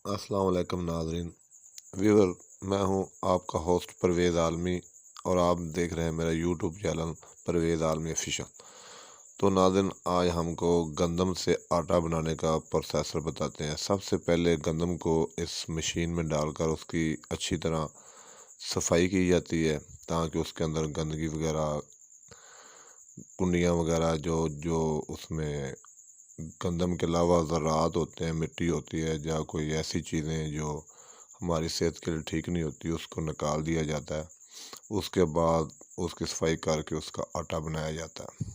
अस्सलाम वालेकुम नाज़रीन। व्यूअर, मैं हूं आपका होस्ट परवेज़ आलमी और आप देख रहे हैं मेरा यूट्यूब चैनल परवेज़ आलमी ऑफिशियल। तो नाज़रीन, आज हमको गंदम से आटा बनाने का प्रोसेसर बताते हैं। सबसे पहले गंदम को इस मशीन में डालकर उसकी अच्छी तरह सफाई की जाती है ताकि उसके अंदर गंदगी वगैरह, कुंडियाँ वगैरह जो जो उसमें गंदम के अलावा ज़रात होते हैं, मिट्टी होती है या कोई ऐसी चीज़ें जो हमारी सेहत के लिए ठीक नहीं होती, उसको निकाल दिया जाता है। उसके बाद उसकी सफाई करके उसका आटा बनाया जाता है।